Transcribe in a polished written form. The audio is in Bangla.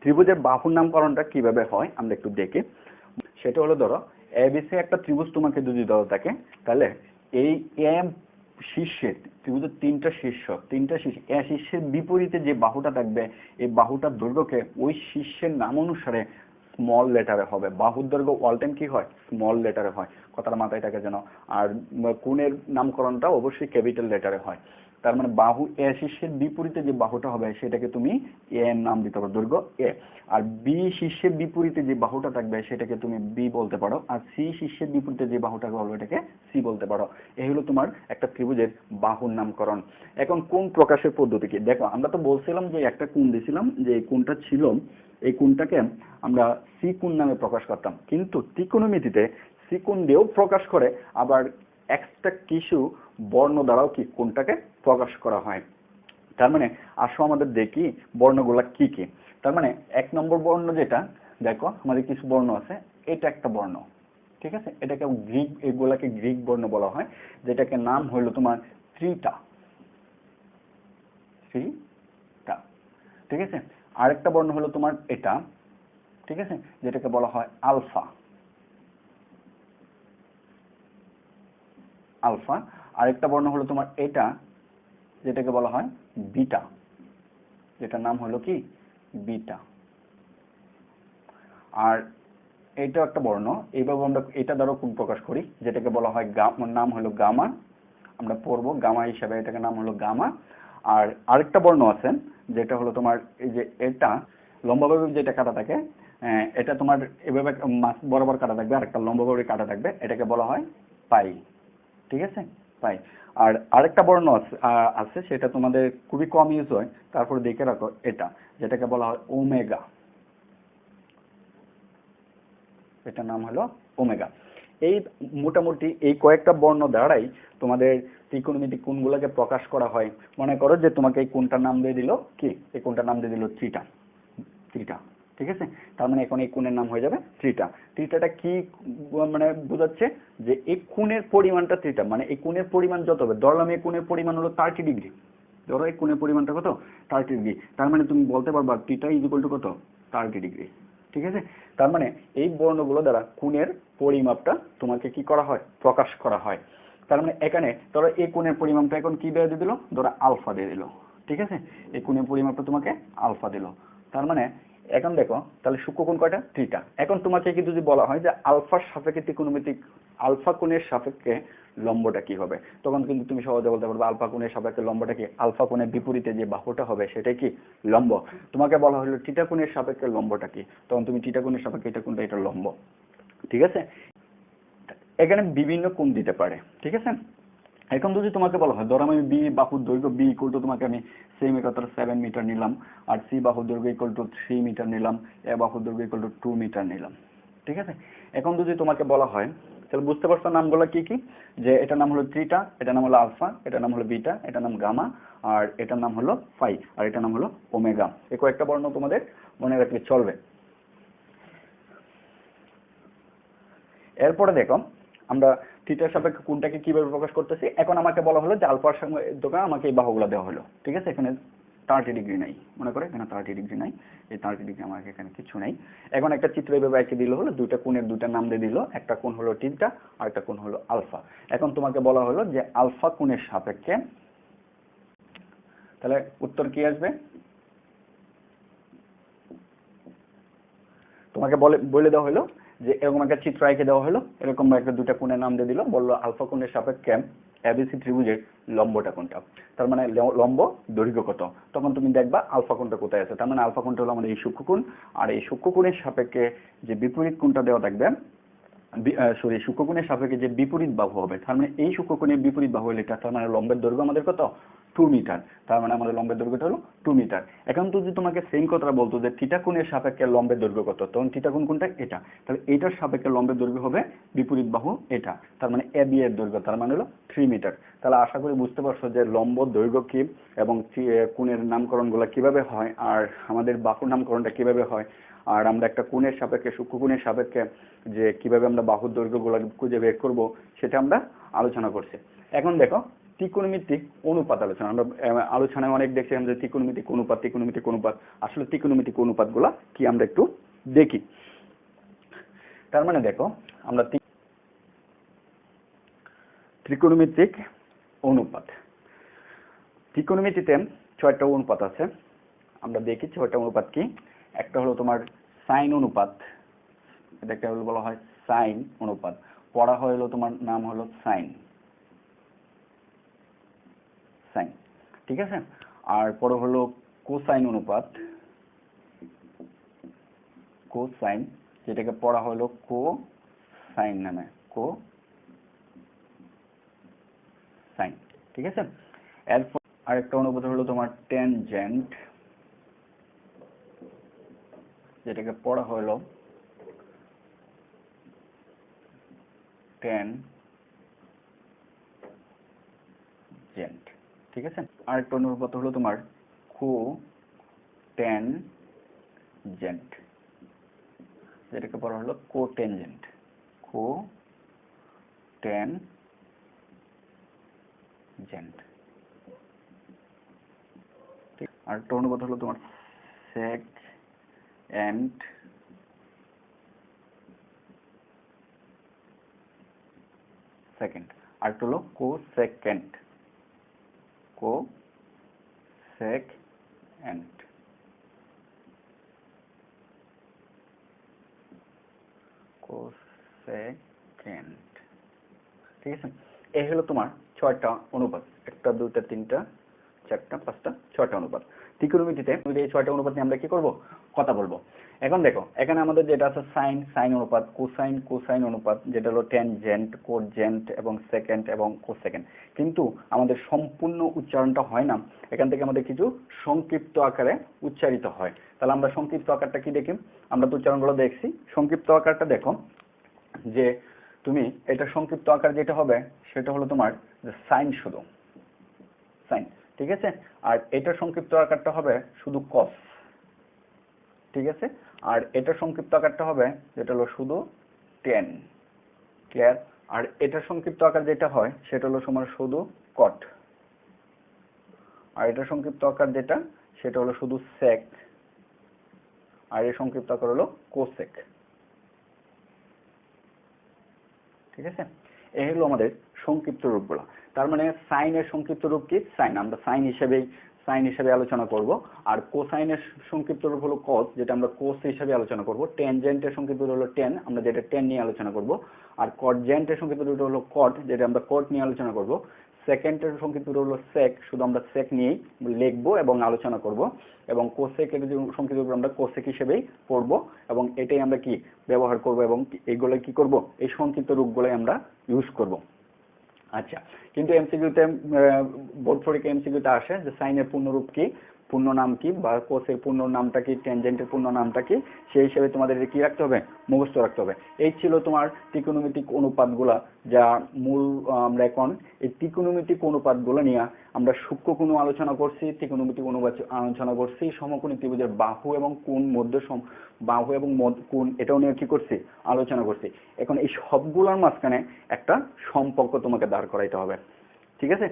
ত্রিভুজের বাহুর নামকরণটা কিভাবে হয় আমরা একটু দেখি। সেটা হলো ধরো এবিসি একটা ত্রিভুজ তোমাকে যদি দেওয়া থাকে, তাহলে এই এম শীর্ষে ত্রিভুজের তিনটা শীর্ষ এ শীর্ষের বিপরীতে যে বাহুটা থাকবে এই বাহুটার দৈর্ঘ্যকে ওই শীর্ষের নাম অনুসারে স্মল লেটারে হবে। বাহুর দৈর্ঘ্য অল টাইম কি হয়? স্মল লেটারে হয়, কথাটা মাথায় থাকে যেন। আর কোণের নামকরণটা অবশ্যই ক্যাপিটাল লেটারে হয়। তার মানে বাহু এ শীর্ষের বিপরীতে যে বাহুটা হবে সেটাকে তুমি এ এর নাম দিতে পারো, দৈর্ঘ্য এ। আর বি শীর্ষের বিপরীতে যে বাহুটা থাকবে সেটাকে তুমি বি বলতে পারো। আর সি শীর্ষের বিপরীতে যে বাহুটাকে বলবে এটাকে সি বলতে পারো। এই হলো তোমার একটা ত্রিভুজের বাহুর নামকরণ। এখন কোণ প্রকাশের পদ্ধতি কি? দেখো আমরা তো বলছিলাম যে একটা কোণ দিয়েছিলাম, যে এই কোণটা ছিল, এই কোণটাকে আমরা সি কোণ নামে প্রকাশ করতাম। কিন্তু ত্রিকোণমিতিতে সি কোণ দিয়েও প্রকাশ করে, আবার এক্সট্রা কিছু বর্ণ দ্বারাও কি কোণটাকে প্রকাশ করা হয়। তার মানে আসো আমাদের দেখি বর্ণগুলা কি কি। তার মানে 1 নম্বর বর্ণ যেটা, দেখো আমাদের কিছু বর্ণ আছে, এটা একটা বর্ণ, ঠিক আছে? এটাকে গ্রিক, এগুলাকে গ্রিক বর্ণ বলা হয়, যেটাকে নাম হলো তোমার থ্রিটা, ঠিক আছে? আরেকটা বর্ণ হলো তোমার এটা, ঠিক আছে, যেটাকে বলা হয় আলফা। আরেকটা বর্ণ হলো তোমার এটা, যেটাকে বলা হয় বিটা, যেটার নাম হলো কি বিটা। আর এটা একটা বর্ণ, এইভাবে আমরা এটা দ্বারা কোণ প্রকাশ করি, যেটাকে বলা হয় নাম হলো গামা। আমরা পড়বো গামা হিসাবে, এটাকে নাম হলো গামা। আর আরেকটা বর্ণ আছে যেটা হলো তোমার এই যে এটা লম্বাভাবে যেটা কাটা থাকে, এটা তোমার এভাবে বরাবর কাটা থাকবে, আর একটা লম্বাভাবে কাটা থাকবে, এটাকে বলা হয় পাই, ঠিক আছে? পাই। আর আরেকটা বর্ণ আছে সেটা তোমাদের খুবই কম ইউজ হয়, তারপরে দেখে রাখো এটা, যেটাকে বলা হয় ওমেগা। এটার নাম হলো ওমেগা। এই মোটামুটি এই কয়েকটা বর্ণ দ্বারাই তোমাদের ত্রিকোণমিতিক কোণগুলোকে প্রকাশ করা হয়। মনে করো যে তোমাকে এই কোণটার নাম দিয়ে দিল কি, এই কোণটার নাম দিয়ে দিল থ্রিটা, ঠিক আছে? তার মানে এখন এই কোণের নাম হয়ে যাবে থ্রিটা। থ্রিটাটা কি মানে বোঝাচ্ছে? যে এই কোণের পরিমাণটা থ্রিটা, মানে এই কোণের পরিমাণ যত হবে, ধরলাম এই কোণের পরিমাণ হলো 30 ডিগ্রি, ধরো এই কোণের পরিমাণটা কত 30 ডিগ্রি, তার মানে তুমি বলতে পারবা থ্রিটা ইজ ইকুয়াল টু কত 30 ডিগ্রি, ঠিক আছে? তার মানে এই বর্ণগুলো দ্বারা কোণের পরিমাপটা তোমাকে কি করা হয়? প্রকাশ করা হয়। তার মানে এখানে ধরো এই কোণের পরিমাপটা এখন কি দিয়ে দিল? ধরো আলফা দিয়ে দিল, ঠিক আছে? এই কোণের পরিমাপটা তোমাকে আলফা দিল। তার মানে এখন দেখো তাহলে সূক্ষ্মকোণ কয়টা? থ্রিটা। এখন তোমাকে কি যদি বলা হয় যে আলফার সাপেক্ষে ত্রিকোণমিতিক আলফা কোণের সাপেক্ষে লম্বটা কি হবে, তখন কিন্তু তুমি সহজে বলতে পারবে আলফা কোণের সাপেক্ষে লম্বটা কি? আলফা কোণের বিপরীতে যে বাহুটা হবে সেটাই কি? লম্ব। তোমাকে বলা হলো থিটা কোণের সাপেক্ষে লম্বটা কি, তখন তুমি থিটা কোণের সাপেক্ষে এটা কোণটা, এটা লম্ব, ঠিক আছে? এখানে বিভিন্ন কোণ দিতে পারে, ঠিক আছে? এখন যদি তোমাকে বলা হয়, ধরো আমি বি বাহুর দৈর্ঘ্য বি ইকুয়াল টু তোমাকে আমি সেম কথা 7 মিটার নিলাম, আর সি বাহুর দৈর্ঘ্য ইকুয়াল টু 3 মিটার নিলাম, এ বাহুর দৈর্ঘ্য ইকুয়াল টু 2 মিটার নিলাম, ঠিক আছে? এখন যদি তোমাকে বলা হয়, তাহলে বুঝতে পারছো নামগুলো কি কি, যে এটার নাম হলো থ্রিটা, এটার নাম হলো আলফা, এটার নাম হলো বিটা, এটার নাম গামা, আর এটার নাম হলো ফাই, আর এটার নাম হলো ওমেগা। এই কয়েকটা বর্ণ তোমাদের মনে রাখলে চলবে। এরপরে দেখো আমরা থিটার সাপেক্ষে কোণটাকে কিভাবে প্রকাশ করতেছি। এখন আমাকে বলা হলো যে আলফার সঙ্গে দোকান আমাকে এই বাহুগুলো দেওয়া হলো, ঠিক আছে? এখানে 30 ডিগ্রি নাই, মনে করে এখানে 30 ডিগ্রি নাই, এই 30 ডিগ্রি আমাকে এখানে কিছু নাই। এখন একটা চিত্র এইভাবে এঁকে দিল হলো, দুইটা কোণের দুইটা নাম দিয়ে দিল, একটা কোণ হলো থিটা আর একটা কোণ হলো আলফা। এখন তোমাকে বলা হলো যে আলফা কোণের সাপেক্ষে, তাহলে উত্তর কি আসবে? তোমাকে বলে দেওয়া হলো যে এরকম একটা চিত্র এঁকে দেওয়া হলো, এরকম একটা দুটা কোণের নাম দিয়ে দিল, বললো আলফা কোণের সাপেক্ষে এবিসি ত্রিভুজের লম্বটা কোনটা, তার মানে লম্ব দৈর্ঘ্য কত, তখন তুমি দেখবা আলফা কোণটা কোথায় আছে। তার মানে আলফা কোণটা হলো আমাদের এই সূক্ষ্মকোণ, আর এই সূক্ষ্মকোণের সাপেক্ষে যে বিপরীত কোণটা দেওয়া থাকবে, সূক্ষ্মকোণের সাপেক্ষে যে বিপরীত বাহু হবে, তার মানে এই সূক্ষ্মকোণের বিপরীত বাহু হলো এটা, তার মানে লম্বের দৈর্ঘ্য আমাদের কত? 2 মিটার। তার মানে আমাদের লম্বের দৈর্ঘ্যটা হলো 2 মিটার। এখন যদি তোমাকে সেম কথাটা বলতো যে থিটা কোণের সাপেক্ষে লম্বের দৈর্ঘ্য কত, তখন থিটা কোণ কোনটা? এটা, তাহলে এটার সাপেক্ষে লম্বের দৈর্ঘ্য হবে বিপরীত বাহু এটা, তার মানে এ বি এর দৈর্ঘ্য তার মানে হলো 3 মিটার। তাহলে আশা করি বুঝতে পারছো যে লম্ব দৈর্ঘ্য কি এবং কোণের নামকরণগুলো কিভাবে হয়, আর আমাদের বাহুর নামকরণটা কিভাবে হয়, আর আমরা একটা কোণের সাপেক্ষে সূক্ষ্মকোণের সাপেক্ষে যে কিভাবে আমরা বাহুর দৈর্ঘ্যগুলো খুঁজে বের করব সেটা আমরা আলোচনা করছি। এখন দেখো ত্রিকোণমিতিক অনুপাত আলোচনা। আমরা আলোচনায় অনেক দেখছিলাম যে ত্রিকোণমিতিক অনুপাত, আসলে ত্রিকোণমিতিক অনুপাতগুলা কি আমরা একটু দেখি। তার মানে দেখো আমরা ত্রিকোণমিতিক অনুপাত, ত্রিকোণমিতিতে 6টা অনুপাত আছে। আমরা দেখি 6টা অনুপাত কি। একটা হলো তোমার সাইন অনুপাত, এটাকে বলা হয় সাইন অনুপাত, পড়া হলো তোমার নাম হলো সাইন, ঠিক আছে। আর পরে হলো কোসাইন অনুপাত, কোসাইন, যেটাকে পড়া হলো কোসাইন নামে, কোসাইন, ঠিক আছে। এরপর আরেকটা অনুপাত হলো তোমার ট্যানজেন্ট, যেটাকে পড়া হলো ট্যানজেন্ট, ঠিক আছে। আরেকটা অনুপাত হলো তোমার কোট্যানজেন্ট, যেটাকে পড়া হলো কোটেনজেন্ট, কোটেনজেন্ট। আরেকটা অনুপাত হলো তোমার সেক এন্ড সেকেন্ড, আরেকটা হলো কোসেকেন্ড, কোসেকেন্ড, ঠিক আছে। এই হলো তোমার 6টা অনুপাত, 1 2 3 4 5 6টা অনুপাত। ত্রিকোণমিতিতে এই 6টা অনুপাত নিয়ে আমরা কি করব, কথা বলবো। এখন দেখো এখানে আমাদের যেটা আছে সাইন অনুপাত, কোসাইন অনুপাত, যেটা হলো ট্যানজেন্ট, কোটজেন্ট এবং সেকেন্ড এবং কোসেকেন্ড, কিন্তু আমাদের সম্পূর্ণ উচ্চারণটা হয় না, এখান থেকে আমাদের কিছু সংক্ষিপ্ত আকারে উচ্চারিত হয়। তাহলে আমরা সংক্ষিপ্ত আকারটা কি দেখি, আমরা তো উচ্চারণগুলো দেখছি, সংক্ষিপ্ত আকারটা দেখো যে তুমি এটা সংক্ষিপ্ত আকার যেটা হবে সেটা হলো তোমার সাইন, শুধু সাইন, ঠিক আছে। আর এটা সংক্ষিপ্ত আকারটা হবে শুধু কস, ঠিক আছে। আর এটা সংক্ষিপ্ত আকারটা হবে যেটা হলো শুধু টেন, ক্লিয়ার। আর এটা সংক্ষিপ্ত আকার যেটা হয় সেটা হলো তোমার শুধু কট। আর এটা সংক্ষিপ্ত আকার যেটা সেটা হলো শুধু সেক। আর এর সংক্ষিপ্ত আকার হলো কোসেক, ঠিক আছে। এই হলো আমাদের সংক্ষিপ্ত রূপগুলো। তার মানে সাইনের সংক্ষিপ্ত রূপ কি, সাইন, আমরা সাইন হিসেবে আলোচনা করব। আর কোসাইনের সংক্ষিপ্ত রূপ হলো কস, যেটা আমরা কোস হিসেবে আলোচনা করব। ট্যানজেন্টের সংক্ষিপ্ত রূপ হলো টেন, আমরা যেটা টেন নিয়ে আলোচনা করব। আর কটজেন্টের সংক্ষিপ্ত রূপ হলো কট, যেটা আমরা কট নিয়ে আলোচনা করব। সেকেন্ডের সংক্ষিপ্ত রূপ হলো সেক, শুধু আমরা সেক নিয়েই লিখবো এবং আলোচনা করব। এবং কোসেকের যে সংক্ষিপ্ত রূপ আমরা কোসেক হিসেবেই পড়বো এবং এটাই আমরা কি ব্যবহার করব এবং এইগুলো কি করব, এই সংক্ষিপ্ত রূপগুলোই আমরা ইউজ করব। আচ্ছা, কিন্তু এমসিকিউতে বোর্ড পরীক্ষা এমসিকিউতে আসে যে সাইনের পূর্ণরূপ কি, পূর্ণ নাম কি, বা কোসের পূর্ণ নামটা কি, ট্যানজেন্টের পূর্ণ নামটা কি, সেই হিসেবে তোমাদের কি রাখতে হবে, মুখস্থ রাখতে হবে। এই ছিল তোমার ত্রিকোণমিতিক অনুপাতগুলা, যা মূল আমরা এখন এই ত্রিকোণমিতিক অনুপাতগুলো নিয়ে আমরা সূক্ষ্ম কোণ আলোচনা করছি, ত্রিকোণমিতিক অনুপাত আলোচনা করছি, সমকোণী ত্রিভুজের বাহু এবং কোণ, বাহু এবং কোণ, এটাও নিয়ে কি করছি, আলোচনা করছি। এখন এই সবগুলোর মাঝখানে একটা সম্পর্ক তোমাকে দাঁড় করাইতে হবে, ঠিক আছে।